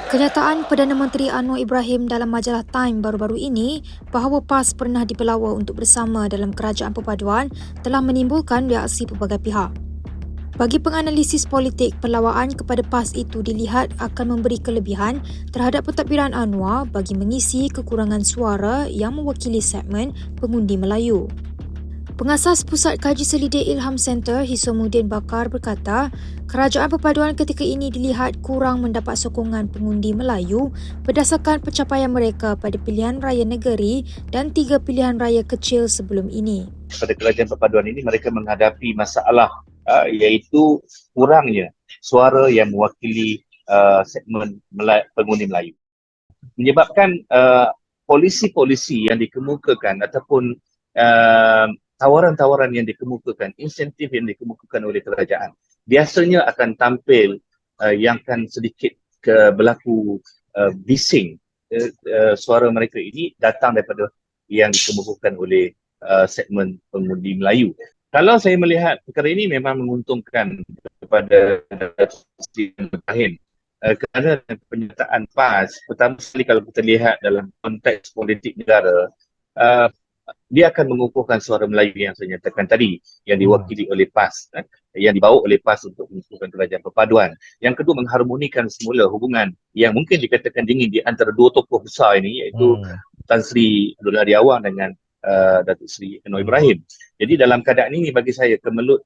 Kenyataan Perdana Menteri Anwar Ibrahim dalam majalah Time baru-baru ini bahawa PAS pernah dipelawa untuk bersama dalam kerajaan perpaduan telah menimbulkan reaksi pelbagai pihak. Bagi penganalisis politik, pelawaan kepada PAS itu dilihat akan memberi kelebihan terhadap pentadbiran Anwar bagi mengisi kekurangan suara yang mewakili segmen pengundi Melayu. Pengasas Pusat Kaji Selidik Ilham Center, Hisomudin Bakar berkata, kerajaan perpaduan ketika ini dilihat kurang mendapat sokongan pengundi Melayu berdasarkan pencapaian mereka pada pilihan raya negeri dan 3 pilihan raya kecil sebelum ini. Pada kerajaan perpaduan ini mereka menghadapi masalah iaitu kurangnya suara yang mewakili segmen pengundi Melayu. Menyebabkan polisi-polisi yang dikemukakan ataupun tawaran-tawaran yang dikemukakan, insentif yang dikemukakan oleh kerajaan biasanya akan tampil yang akan sedikit berlaku bising. Suara mereka ini datang daripada yang dikemukakan oleh segmen pengundi Melayu. Kalau saya melihat perkara ini memang menguntungkan kepada Presiden Ibrahim kerana penyertaan PAS, pertama sekali kalau kita lihat dalam konteks politik negara, dia akan mengukuhkan suara Melayu yang saya nyatakan tadi, yang diwakili oleh PAS, yang dibawa oleh PAS untuk mengukuhkan kerajaan perpaduan. Yang kedua, mengharmonikan semula hubungan yang mungkin dikatakan dingin di antara dua tokoh besar ini, iaitu Tan Sri Abdul Hadi Awang dengan Datuk Seri Anwar Ibrahim. Jadi dalam keadaan ini bagi saya kemelut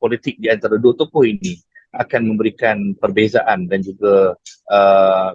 politik di antara dua tokoh ini akan memberikan perbezaan dan juga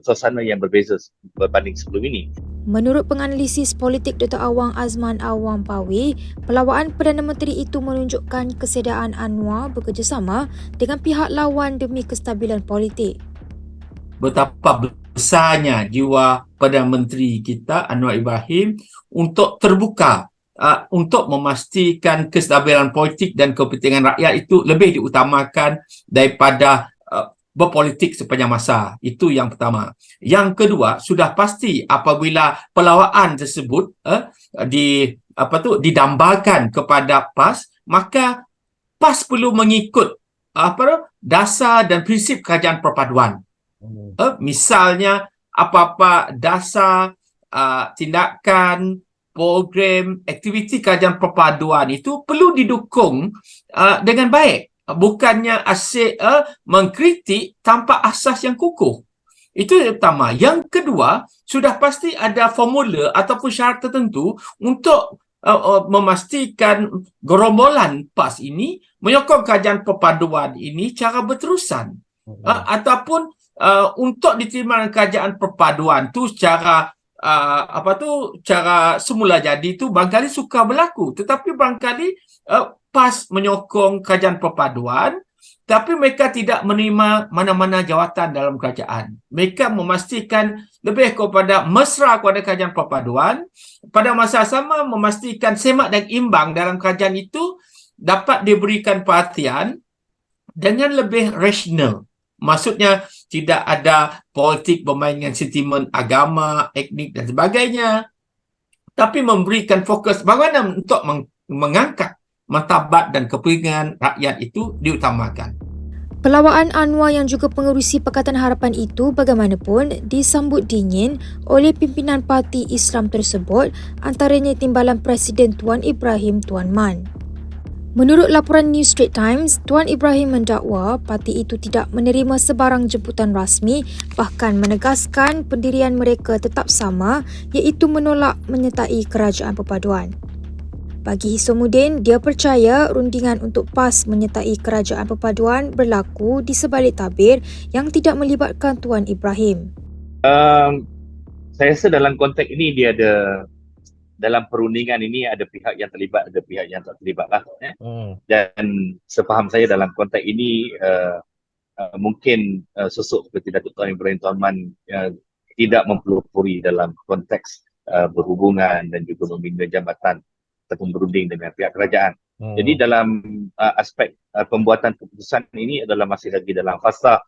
suasana yang berbeza berbanding sebelum ini. Menurut penganalisis politik Dr. Awang Azman Awang Pawi, pelawaan Perdana Menteri itu menunjukkan kesediaan Anwar bekerjasama dengan pihak lawan demi kestabilan politik. Betapa besarnya jiwa Perdana Menteri kita Anwar Ibrahim untuk terbuka untuk memastikan kestabilan politik dan kepentingan rakyat itu lebih diutamakan daripada berpolitik sepanjang masa. Itu yang pertama. Yang kedua, sudah pasti apabila pelawaan tersebut didambakan kepada PAS, maka PAS perlu mengikut dasar dan prinsip kerajaan perpaduan. Misalnya apa-apa dasar, tindakan, program, aktiviti kerajaan perpaduan itu perlu didukung dengan baik. Bukannya asyik mengkritik tanpa asas yang kukuh. Itu yang pertama. Yang kedua, sudah pasti ada formula ataupun syarat tertentu untuk memastikan gerombolan PAS ini menyokong kerajaan perpaduan ini cara berterusan. Ataupun untuk diterima kerajaan perpaduan tu secara cara semula jadi tu barangkali suka berlaku, tetapi barangkali PAS menyokong kerajaan perpaduan tapi mereka tidak menerima mana-mana jawatan dalam kerajaan. Mereka memastikan lebih kepada mesra kepada kerajaan perpaduan, pada masa sama memastikan semak dan imbang dalam kerajaan itu dapat diberikan perhatian dengan lebih rasional. Maksudnya tidak ada politik bermain dengan sentimen agama, etnik dan sebagainya, tapi memberikan fokus bagaimana untuk mengangkat martabat dan kepentingan rakyat itu diutamakan. Pelawaan Anwar yang juga pengerusi Pakatan Harapan itu bagaimanapun disambut dingin oleh pimpinan parti Islam tersebut, antaranya Timbalan Presiden Tuan Ibrahim Tuan Man. Menurut laporan New Straits Times, Tuan Ibrahim mendakwa parti itu tidak menerima sebarang jemputan rasmi, bahkan menegaskan pendirian mereka tetap sama, iaitu menolak menyertai kerajaan perpaduan. Bagi Hisomudin, dia percaya rundingan untuk PAS menyertai kerajaan perpaduan berlaku di sebalik tabir yang tidak melibatkan Tuan Ibrahim. Saya rasa dalam konteks ini dia ada, dalam perundingan ini ada pihak yang terlibat, ada pihak yang tak terlibat lah. Dan sepaham saya dalam konteks ini mungkin sosok seperti Datuk Tuan Ibrahim Tuan Man tidak mempelopori dalam konteks berhubungan dan juga membina jabatan ataupun berunding dengan pihak kerajaan. Jadi dalam aspek pembuatan keputusan ini adalah masih lagi dalam fasa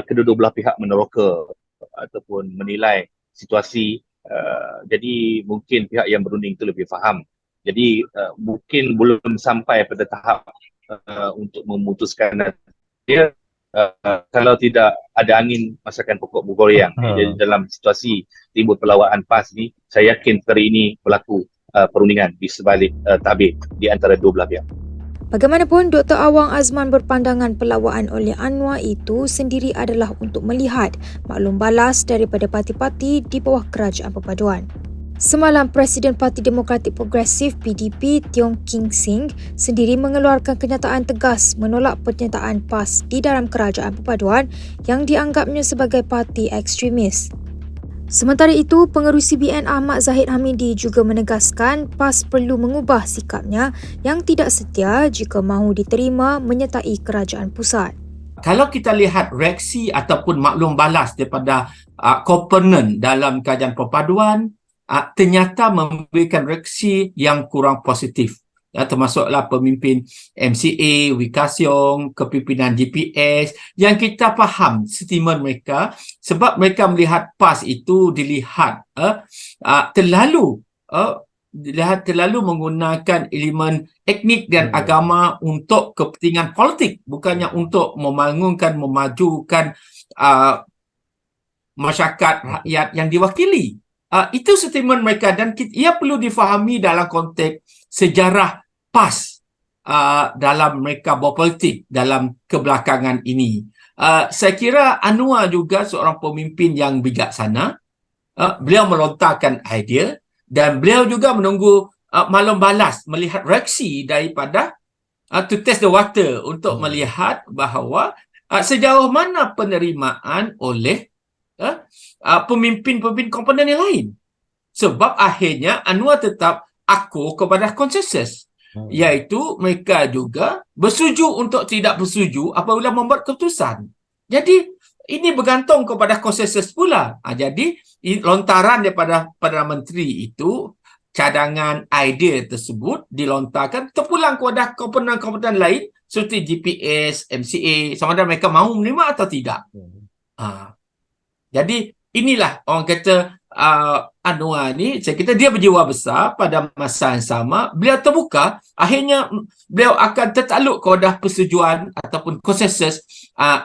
kedua-dua belah pihak meneroka ataupun menilai situasi. Jadi mungkin pihak yang berunding itu lebih faham. Jadi mungkin belum sampai pada tahap untuk memutuskan dia kalau tidak ada angin masakan pokok bergoyang. Jadi dalam situasi timbul perlawanan PAS ni, saya yakin hari ini berlaku perundingan di sebalik tabir di antara dua belah pihak. Bagaimanapun, Dr. Awang Azman berpandangan perlawanan oleh Anwar itu sendiri adalah untuk melihat maklum balas daripada parti-parti di bawah kerajaan perpaduan. Semalam, Presiden Parti Demokratik Progresif PDP Tiong King Sing sendiri mengeluarkan kenyataan tegas menolak pernyataan PAS di dalam kerajaan perpaduan yang dianggapnya sebagai parti ekstremis. Sementara itu, pengerusi BN Ahmad Zahid Hamidi juga menegaskan PAS perlu mengubah sikapnya yang tidak setia jika mahu diterima menyertai kerajaan pusat. Kalau kita lihat reaksi ataupun maklum balas daripada komponen dalam kerajaan perpaduan, ternyata memberikan reaksi yang kurang positif. Termasuklah pemimpin MCA, Wikasiong, kepimpinan GPS, yang kita faham sentimen mereka sebab mereka melihat PAS itu dilihat terlalu menggunakan elemen etnik dan agama untuk kepentingan politik, bukannya untuk memajukan masyarakat rakyat yang diwakili. Itu statement mereka dan ia perlu difahami dalam konteks sejarah PAS dalam mereka berpolitik dalam kebelakangan ini. Saya kira Anwar juga seorang pemimpin yang bijaksana. Beliau melontarkan idea dan beliau juga menunggu maklum balas, melihat reaksi daripada to test the water untuk melihat bahawa sejauh mana penerimaan oleh pemimpin-pemimpin komponen yang lain. Sebab akhirnya Anwar tetap akur kepada konsensus, iaitu mereka juga bersetuju untuk tidak bersetuju apabila membuat keputusan. Jadi ini bergantung kepada konsensus pula. Jadi lontaran daripada Perdana Menteri itu, cadangan idea tersebut dilontarkan terpulang kepada komponen-komponen lain seperti GPS, MCA, sama ada mereka mahu menerima atau tidak. Jadi inilah orang kata Anwar ni, saya kata dia berjiwa besar. Pada masa yang sama beliau terbuka, akhirnya beliau akan tertakluk kepada persetujuan ataupun konsensus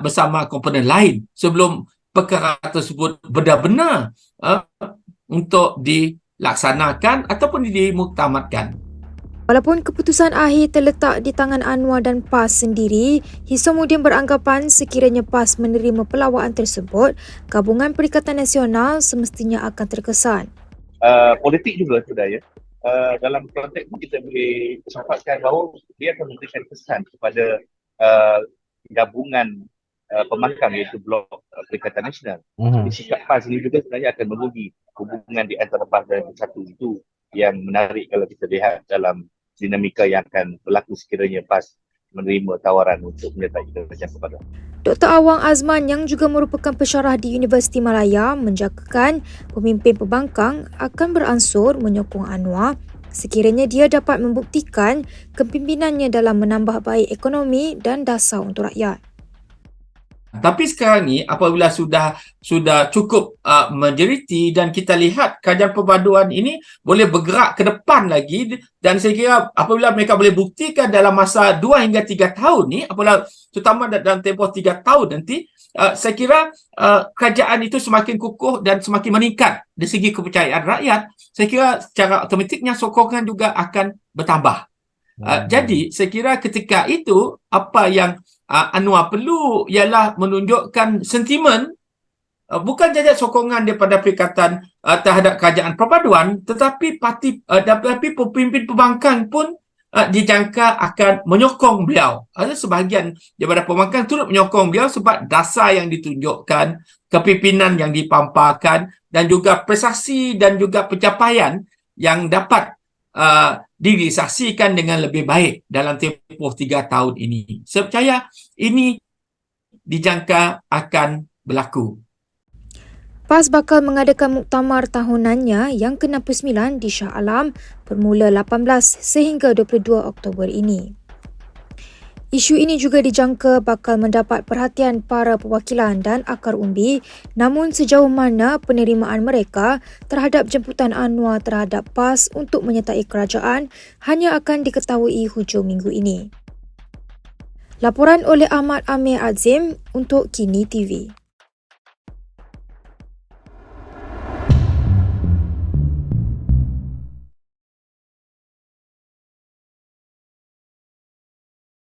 bersama komponen lain sebelum perkara tersebut benar-benar untuk dilaksanakan ataupun dimuktamadkan. Walaupun keputusan akhir terletak di tangan Anwar dan PAS sendiri, Hishamuddin beranggapan sekiranya PAS menerima pelawaan tersebut, Gabungan Perikatan Nasional semestinya akan terkesan. Politik juga sudah ya. Dalam konteks ini kita boleh sampaikan bahawa dia akan memberikan kesan kepada gabungan pemangkang iaitu Blok Perikatan Nasional. Sikap PAS ini juga sebenarnya akan merugi hubungan di antara PAS dan Bersatu. Itu yang menarik kalau kita lihat dalam dinamika yang akan berlaku sekiranya PAS menerima tawaran untuk menyertai kerajaan perpaduan. Dr. Awang Azman yang juga merupakan pensyarah di Universiti Malaya menjangkakan pemimpin pembangkang akan beransur menyokong Anwar sekiranya dia dapat membuktikan kepimpinannya dalam menambah baik ekonomi dan dasar untuk rakyat. Tapi sekarang ni apabila sudah cukup majoriti dan kita lihat kerajaan perpaduan ini boleh bergerak ke depan lagi, dan saya kira apabila mereka boleh buktikan dalam masa 2 hingga 3 tahun ni, apabila terutama dalam tempoh 3 tahun nanti, saya kira kerajaan itu semakin kukuh dan semakin meningkat dari segi kepercayaan rakyat. Saya kira secara automatiknya sokongan juga akan bertambah. Jadi saya kira ketika itu apa yang Anwar perlu ialah menunjukkan sentimen, bukan saja sokongan daripada perikatan terhadap kerajaan perpaduan, tetapi pemimpin pembangkang pun dijangka akan menyokong beliau. Ada sebahagian daripada pembangkang turut menyokong beliau sebab dasar yang ditunjukkan, kepimpinan yang dipamparkan dan juga prestasi dan juga pencapaian yang dapat direalisasikan dengan lebih baik dalam tempoh 3 tahun ini. Saya percaya ini dijangka akan berlaku. PAS bakal mengadakan muktamar tahunannya yang ke-69 di Shah Alam bermula 18 sehingga 22 Oktober ini. Isu ini juga dijangka bakal mendapat perhatian para perwakilan dan akar umbi, namun sejauh mana penerimaan mereka terhadap jemputan Anwar terhadap PAS untuk menyertai kerajaan hanya akan diketahui hujung minggu ini. Laporan oleh Ahmad Amir Azim untuk Kini TV.